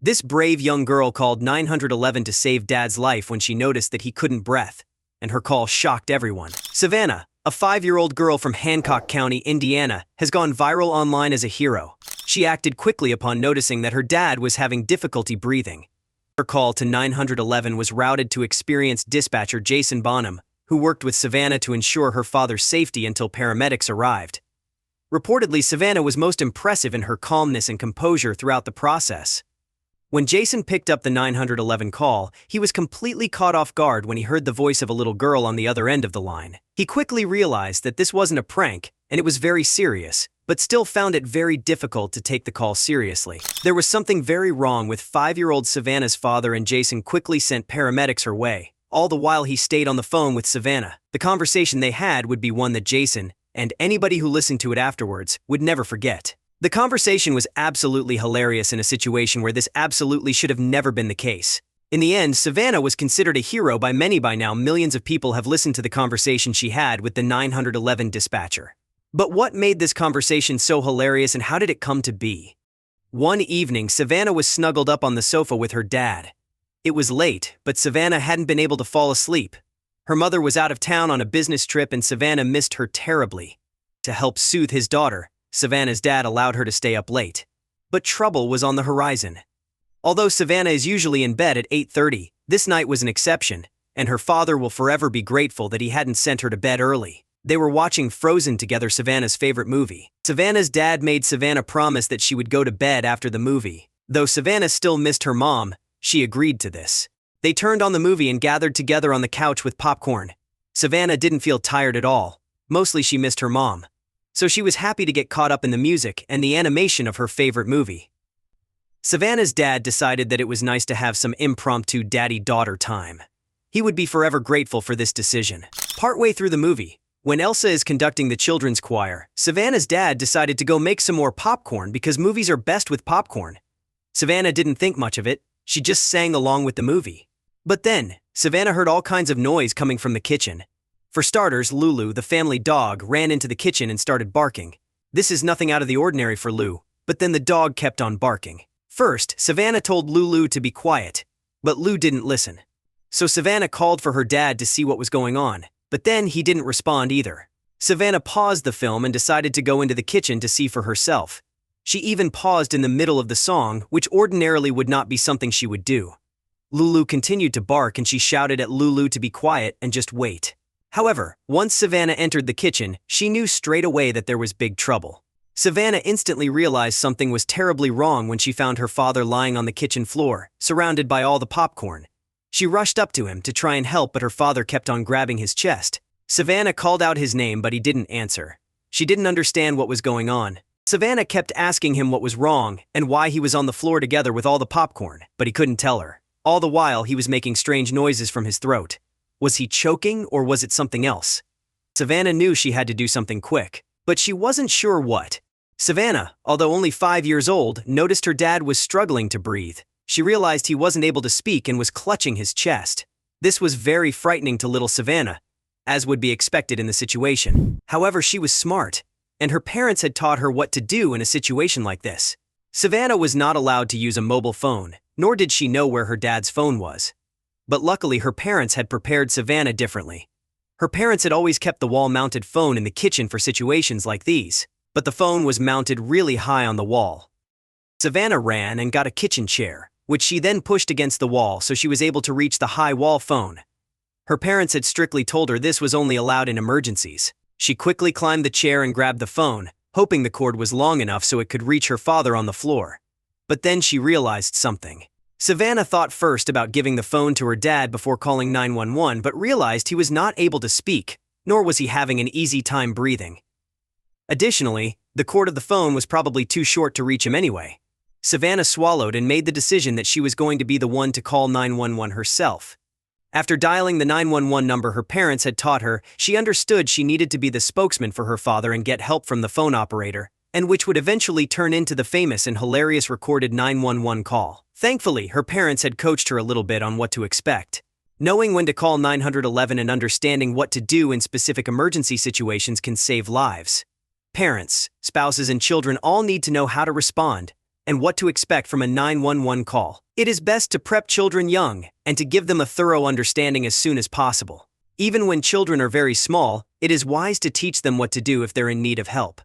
This brave young girl called 911 to save Dad's life when she noticed that he couldn't breathe, and her call shocked everyone. Savannah, a 5-year-old girl from Hancock County, Indiana, has gone viral online as a hero. She acted quickly upon noticing that her dad was having difficulty breathing. Her call to 911 was routed to experienced dispatcher Jason Bonham, who worked with Savannah to ensure her father's safety until paramedics arrived. Reportedly, Savannah was most impressive in her calmness and composure throughout the process. When Jason picked up the 911 call, he was completely caught off guard when he heard the voice of a little girl on the other end of the line. He quickly realized that this wasn't a prank, and it was very serious, but still found it very difficult to take the call seriously. There was something very wrong with 5-year-old Savannah's father, and Jason quickly sent paramedics her way. All the while he stayed on the phone with Savannah. The conversation they had would be one that Jason, and anybody who listened to it afterwards, would never forget. The conversation was absolutely hilarious in a situation where this absolutely should have never been the case. In the end, Savannah was considered a hero by many. By now, millions of people have listened to the conversation she had with the 911 dispatcher. But what made this conversation so hilarious, and how did it come to be? One evening, Savannah was snuggled up on the sofa with her dad. It was late, but Savannah hadn't been able to fall asleep. Her mother was out of town on a business trip, and Savannah missed her terribly. To help soothe his daughter, Savannah's dad allowed her to stay up late. But trouble was on the horizon. Although Savannah is usually in bed at 8:30, this night was an exception, and her father will forever be grateful that he hadn't sent her to bed early. They were watching Frozen together, Savannah's favorite movie. Savannah's dad made Savannah promise that she would go to bed after the movie. Though Savannah still missed her mom, she agreed to this. They turned on the movie and gathered together on the couch with popcorn. Savannah didn't feel tired at all. Mostly she missed her mom. So she was happy to get caught up in the music and the animation of her favorite movie. Savannah's dad decided that it was nice to have some impromptu daddy-daughter time. He would be forever grateful for this decision. Partway through the movie, when Elsa is conducting the children's choir, Savannah's dad decided to go make some more popcorn because movies are best with popcorn. Savannah didn't think much of it, she just sang along with the movie. But then, Savannah heard all kinds of noise coming from the kitchen. For starters, Lulu, the family dog, ran into the kitchen and started barking. This is nothing out of the ordinary for Lou, but then the dog kept on barking. First, Savannah told Lulu to be quiet, but Lou didn't listen. So Savannah called for her dad to see what was going on, but then he didn't respond either. Savannah paused the film and decided to go into the kitchen to see for herself. She even paused in the middle of the song, which ordinarily would not be something she would do. Lulu continued to bark, and she shouted at Lulu to be quiet and just wait. However, once Savannah entered the kitchen, she knew straight away that there was big trouble. Savannah instantly realized something was terribly wrong when she found her father lying on the kitchen floor, surrounded by all the popcorn. She rushed up to him to try and help, but her father kept on grabbing his chest. Savannah called out his name, but he didn't answer. She didn't understand what was going on. Savannah kept asking him what was wrong and why he was on the floor together with all the popcorn, but he couldn't tell her. All the while, he was making strange noises from his throat. Was he choking, or was it something else? Savannah knew she had to do something quick, but she wasn't sure what. Savannah, although only 5 years old, noticed her dad was struggling to breathe. She realized he wasn't able to speak and was clutching his chest. This was very frightening to little Savannah, as would be expected in the situation. However, she was smart, and her parents had taught her what to do in a situation like this. Savannah was not allowed to use a mobile phone, nor did she know where her dad's phone was. But luckily, her parents had prepared Savannah differently. Her parents had always kept the wall-mounted phone in the kitchen for situations like these, but the phone was mounted really high on the wall. Savannah ran and got a kitchen chair, which she then pushed against the wall so she was able to reach the high wall phone. Her parents had strictly told her this was only allowed in emergencies. She quickly climbed the chair and grabbed the phone, hoping the cord was long enough so it could reach her father on the floor. But then she realized something. Savannah thought first about giving the phone to her dad before calling 911, but realized he was not able to speak, nor was he having an easy time breathing. Additionally, the cord of the phone was probably too short to reach him anyway. Savannah swallowed and made the decision that she was going to be the one to call 911 herself. After dialing the 911 number her parents had taught her, she understood she needed to be the spokesman for her father and get help from the phone operator, and which would eventually turn into the famous and hilarious recorded 911 call. Thankfully, her parents had coached her a little bit on what to expect. Knowing when to call 911 and understanding what to do in specific emergency situations can save lives. Parents, spouses, and children all need to know how to respond and what to expect from a 911 call. It is best to prep children young and to give them a thorough understanding as soon as possible. Even when children are very small, it is wise to teach them what to do if they're in need of help.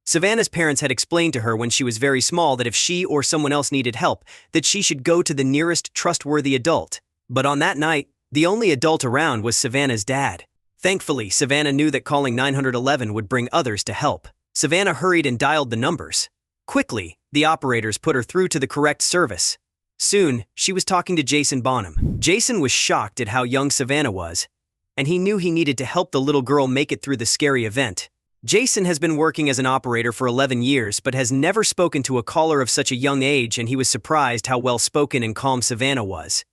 Savannah's parents had explained to her when she was very small that if she or someone else needed help, that she should go to the nearest trustworthy adult. But on that night, the only adult around was Savannah's dad. Thankfully, Savannah knew that calling 911 would bring others to help. Savannah hurried and dialed the numbers. Quickly, the operators put her through to the correct service. Soon, she was talking to Jason Bonham. Jason was shocked at how young Savannah was, and he knew he needed to help the little girl make it through the scary event. Jason has been working as an operator for 11 years but has never spoken to a caller of such a young age, and he was surprised how well-spoken and calm Savannah was.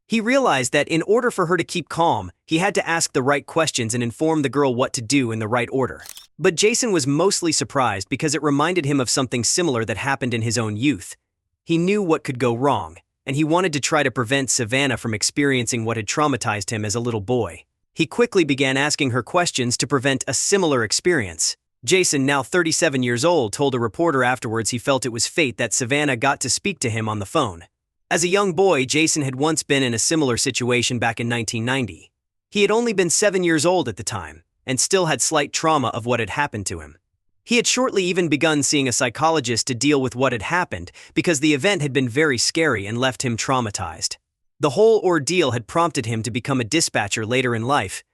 He realized that in order for her to keep calm, he had to ask the right questions and inform the girl what to do in the right order. But Jason was mostly surprised because it reminded him of something similar that happened in his own youth. He knew what could go wrong, and he wanted to try to prevent Savannah from experiencing what had traumatized him as a little boy. He quickly began asking her questions to prevent a similar experience. Jason, now 37 years old, told a reporter afterwards he felt it was fate that Savannah got to speak to him on the phone. As a young boy, Jason had once been in a similar situation back in 1990. He had only been 7 years old at the time, and still had slight trauma of what had happened to him. He had shortly even begun seeing a psychologist to deal with what had happened because the event had been very scary and left him traumatized. The whole ordeal had prompted him to become a dispatcher later in life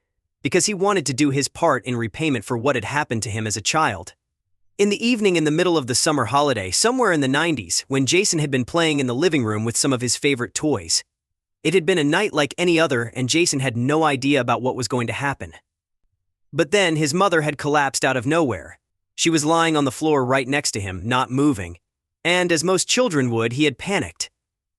because he wanted to do his part in repayment for what had happened to him as a child. In the evening in the middle of the summer holiday, somewhere in the 90s, when Jason had been playing in the living room with some of his favorite toys. It had been a night like any other, and Jason had no idea about what was going to happen. But then his mother had collapsed out of nowhere. She was lying on the floor right next to him, not moving. And as most children would, he had panicked.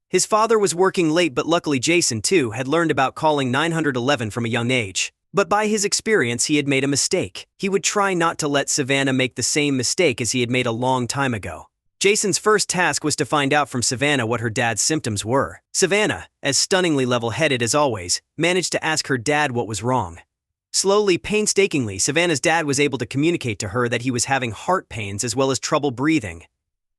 His father was working late, but luckily Jason, too, had learned about calling 911 from a young age. But by his experience, he had made a mistake. He would try not to let Savannah make the same mistake as he had made a long time ago. Jason's first task was to find out from Savannah what her dad's symptoms were. Savannah, as stunningly level-headed as always, managed to ask her dad what was wrong. Slowly, painstakingly, Savannah's dad was able to communicate to her that he was having heart pains as well as trouble breathing.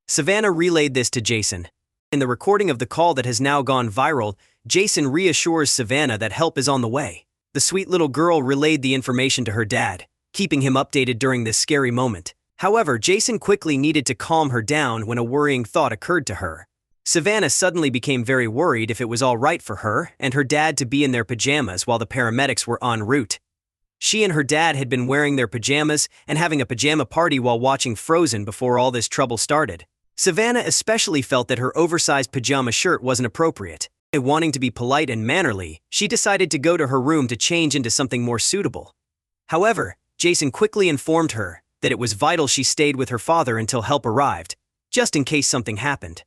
Savannah relayed this to Jason. In the recording of the call that has now gone viral, Jason reassures Savannah that help is on the way. The sweet little girl relayed the information to her dad, keeping him updated during this scary moment. However, Jason quickly needed to calm her down when a worrying thought occurred to her. Savannah suddenly became very worried if it was all right for her and her dad to be in their pajamas while the paramedics were en route. She and her dad had been wearing their pajamas and having a pajama party while watching Frozen before all this trouble started. Savannah especially felt that her oversized pajama shirt wasn't appropriate. Wanting to be polite and mannerly, she decided to go to her room to change into something more suitable. However, Jason quickly informed her that it was vital she stayed with her father until help arrived, just in case something happened.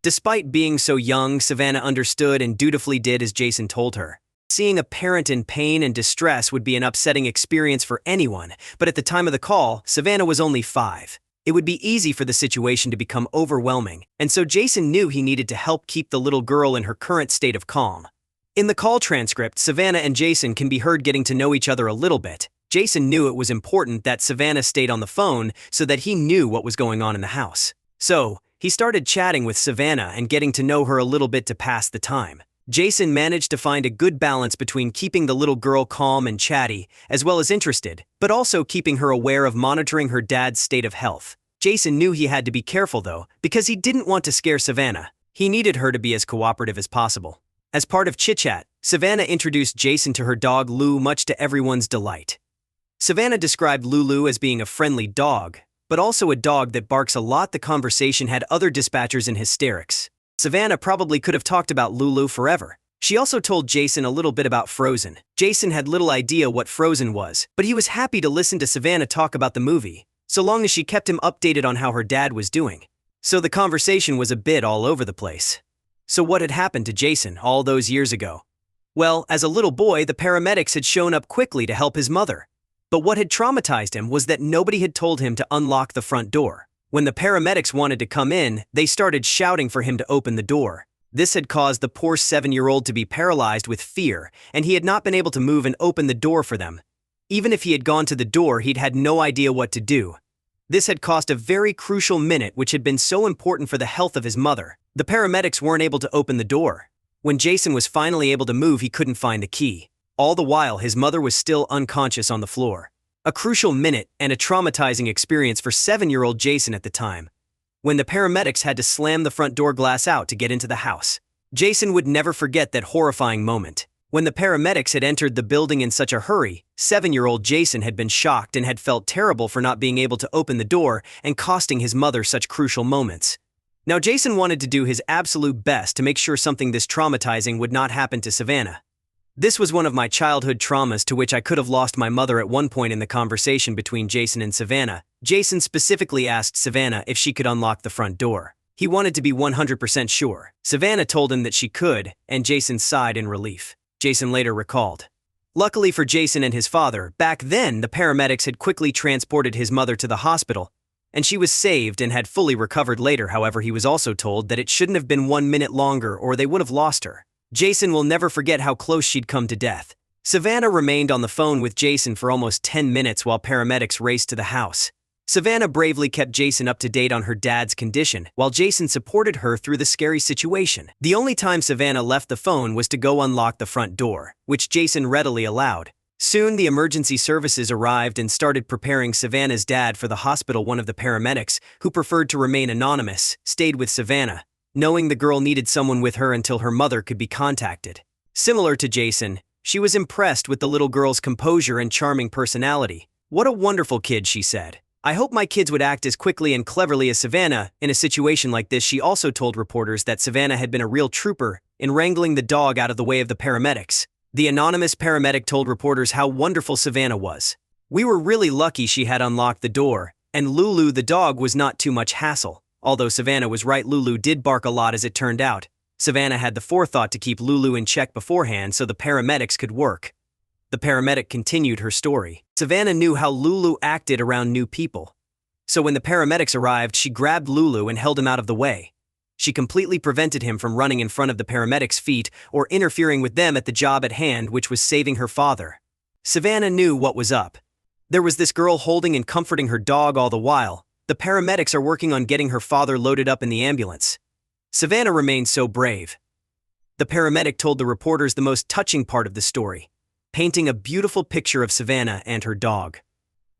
Despite being so young, Savannah understood and dutifully did as Jason told her. Seeing a parent in pain and distress would be an upsetting experience for anyone, but at the time of the call, Savannah was only 5. It would be easy for the situation to become overwhelming, and so Jason knew he needed to help keep the little girl in her current state of calm. In the call transcript, Savannah and Jason can be heard getting to know each other a little bit. Jason knew it was important that Savannah stayed on the phone so that he knew what was going on in the house. So, he started chatting with Savannah and getting to know her a little bit to pass the time. Jason managed to find a good balance between keeping the little girl calm and chatty, as well as interested, but also keeping her aware of monitoring her dad's state of health. Jason knew he had to be careful though, because he didn't want to scare Savannah. He needed her to be as cooperative as possible. As part of chit-chat, Savannah introduced Jason to her dog Lou, much to everyone's delight. Savannah described Lulu as being a friendly dog, but also a dog that barks a lot. The conversation had other dispatchers in hysterics. Savannah probably could have talked about Lulu forever. She also told Jason a little bit about Frozen. Jason had little idea what Frozen was, but he was happy to listen to Savannah talk about the movie, so long as she kept him updated on how her dad was doing. So the conversation was a bit all over the place. So what had happened to Jason all those years ago? Well, as a little boy, the paramedics had shown up quickly to help his mother. But what had traumatized him was that nobody had told him to unlock the front door. When the paramedics wanted to come in, they started shouting for him to open the door. This had caused the poor 7-year-old to be paralyzed with fear, and he had not been able to move and open the door for them. Even if he had gone to the door, he'd had no idea what to do. This had cost a very crucial minute which had been so important for the health of his mother. The paramedics weren't able to open the door. When Jason was finally able to move, he couldn't find the key. All the while, his mother was still unconscious on the floor. A crucial minute and a traumatizing experience for 7-year-old Jason at the time, when the paramedics had to slam the front door glass out to get into the house. Jason would never forget that horrifying moment. When the paramedics had entered the building in such a hurry, 7-year-old Jason had been shocked and had felt terrible for not being able to open the door and costing his mother such crucial moments. Now Jason wanted to do his absolute best to make sure something this traumatizing would not happen to Savannah. This was one of my childhood traumas to which I could have lost my mother at one point in the conversation between Jason and Savannah. Jason specifically asked Savannah if she could unlock the front door. He wanted to be 100% sure. Savannah told him that she could, and Jason sighed in relief. Jason later recalled. Luckily for Jason and his father, back then the paramedics had quickly transported his mother to the hospital, and she was saved and had fully recovered later. However, he was also told that it shouldn't have been 1 minute longer or they would have lost her. Jason will never forget how close she'd come to death. Savannah remained on the phone with Jason for almost 10 minutes while paramedics raced to the house. Savannah bravely kept Jason up to date on her dad's condition, while Jason supported her through the scary situation. The only time Savannah left the phone was to go unlock the front door, which Jason readily allowed. Soon the emergency services arrived and started preparing Savannah's dad for the hospital. One of the paramedics, who preferred to remain anonymous, stayed with Savannah, knowing the girl needed someone with her until her mother could be contacted. Similar to Jason, she was impressed with the little girl's composure and charming personality. "What a wonderful kid," she said. "I hope my kids would act as quickly and cleverly as Savannah in a situation like this." She also told reporters that Savannah had been a real trooper in wrangling the dog out of the way of the paramedics. The anonymous paramedic told reporters how wonderful Savannah was. "We were really lucky she had unlocked the door, and Lulu the dog was not too much hassle." Although Savannah was right, Lulu did bark a lot as it turned out. Savannah had the forethought to keep Lulu in check beforehand so the paramedics could work. The paramedic continued her story. Savannah knew how Lulu acted around new people. So when the paramedics arrived, she grabbed Lulu and held him out of the way. She completely prevented him from running in front of the paramedics' feet or interfering with them at the job at hand, which was saving her father. Savannah knew what was up. There was this girl holding and comforting her dog all the while. The paramedics are working on getting her father loaded up in the ambulance. Savannah remained so brave. The paramedic told the reporters the most touching part of the story, painting a beautiful picture of Savannah and her dog.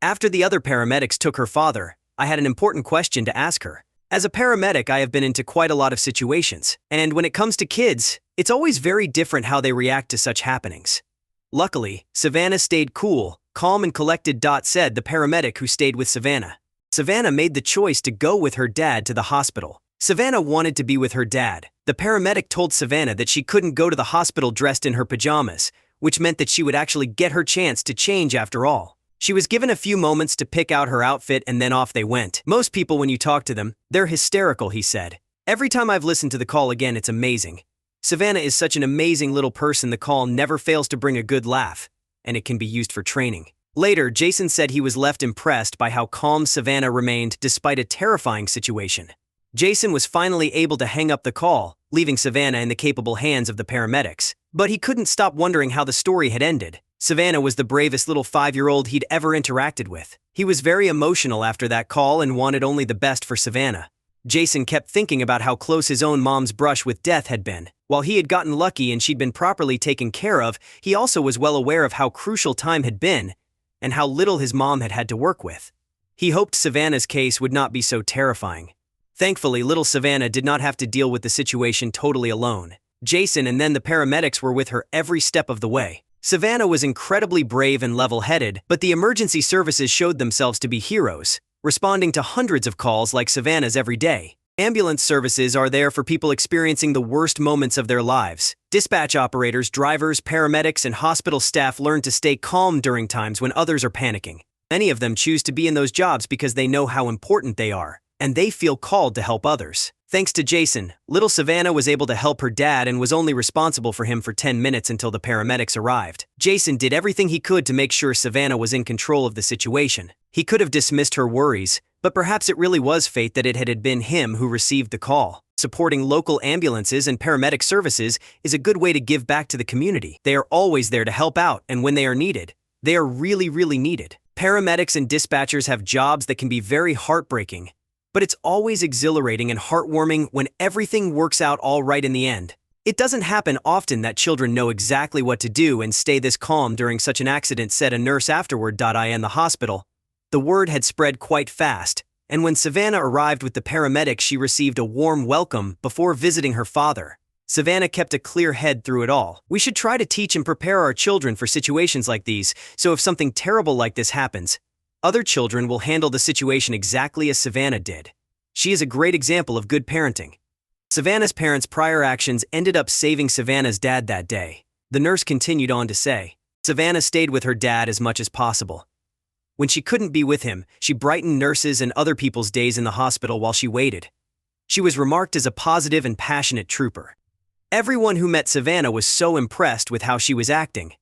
After the other paramedics took her father, I had an important question to ask her. As a paramedic, I have been into quite a lot of situations, and when it comes to kids, it's always very different how they react to such happenings. Luckily, Savannah stayed cool, calm and collected, said the paramedic who stayed with Savannah. Savannah made the choice to go with her dad to the hospital. Savannah wanted to be with her dad. The paramedic told Savannah that she couldn't go to the hospital dressed in her pajamas, which meant that she would actually get her chance to change after all. She was given a few moments to pick out her outfit and then off they went. "Most people, when you talk to them, they're hysterical," he said. "Every time I've listened to the call again, it's amazing. Savannah is such an amazing little person. The call never fails to bring a good laugh, and it can be used for training." Later, Jason said he was left impressed by how calm Savannah remained despite a terrifying situation. Jason was finally able to hang up the call, leaving Savannah in the capable hands of the paramedics. But he couldn't stop wondering how the story had ended. Savannah was the bravest little 5-year-old he'd ever interacted with. He was very emotional after that call and wanted only the best for Savannah. Jason kept thinking about how close his own mom's brush with death had been. While he had gotten lucky and she'd been properly taken care of, he also was well aware of how crucial time had been and how little his mom had had to work with. He hoped Savannah's case would not be so terrifying. Thankfully, little Savannah did not have to deal with the situation totally alone. Jason and then the paramedics were with her every step of the way. Savannah was incredibly brave and level-headed, but the emergency services showed themselves to be heroes, responding to hundreds of calls like Savannah's every day. Ambulance services are there for people experiencing the worst moments of their lives. Dispatch operators, drivers, paramedics, and hospital staff learn to stay calm during times when others are panicking. Many of them choose to be in those jobs because they know how important they are, and they feel called to help others. Thanks to Jason, little Savannah was able to help her dad and was only responsible for him for 10 minutes until the paramedics arrived. Jason did everything he could to make sure Savannah was in control of the situation. He could have dismissed her worries, but perhaps it really was fate that it had been him who received the call. Supporting local ambulances and paramedic services is a good way to give back to the community. They are always there to help out, and when they are needed, they are really, really needed. Paramedics and dispatchers have jobs that can be very heartbreaking, but it's always exhilarating and heartwarming when everything works out all right in the end. It doesn't happen often that children know exactly what to do and stay this calm during such an accident, said a nurse afterward. In the hospital, the word had spread quite fast, and when Savannah arrived with the paramedics, she received a warm welcome before visiting her father. Savannah kept a clear head through it all. We should try to teach and prepare our children for situations like these, so if something terrible like this happens, other children will handle the situation exactly as Savannah did. She is a great example of good parenting. Savannah's parents' prior actions ended up saving Savannah's dad that day. The nurse continued on to say, Savannah stayed with her dad as much as possible. When she couldn't be with him, she brightened nurses and other people's days in the hospital while she waited. She was remarked as a positive and passionate trooper. Everyone who met Savannah was so impressed with how she was acting.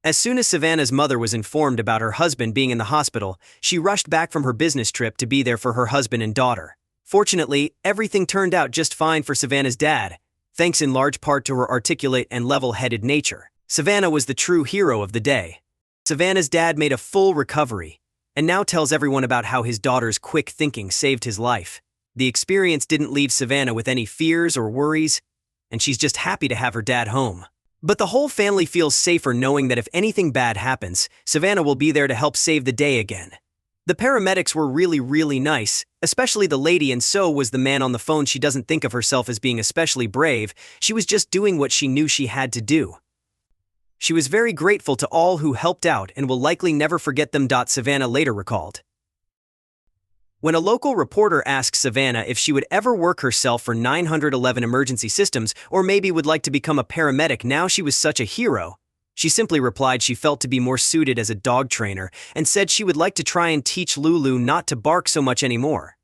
As soon as Savannah's mother was informed about her husband being in the hospital, she rushed back from her business trip to be there for her husband and daughter. Fortunately, everything turned out just fine for Savannah's dad, thanks in large part to her articulate and level-headed nature. Savannah was the true hero of the day. Savannah's dad made a full recovery, and now tells everyone about how his daughter's quick thinking saved his life. The experience didn't leave Savannah with any fears or worries, and she's just happy to have her dad home. But the whole family feels safer knowing that if anything bad happens, Savannah will be there to help save the day again. The paramedics were really nice, especially the lady, and so was the man on the phone. She doesn't think of herself as being especially brave, she was just doing what she knew she had to do. She was very grateful to all who helped out and will likely never forget them. Savannah later recalled. When a local reporter asked Savannah if she would ever work herself for 911 emergency systems or maybe would like to become a paramedic now she was such a hero, she simply replied she felt to be more suited as a dog trainer and said she would like to try and teach Lulu not to bark so much anymore.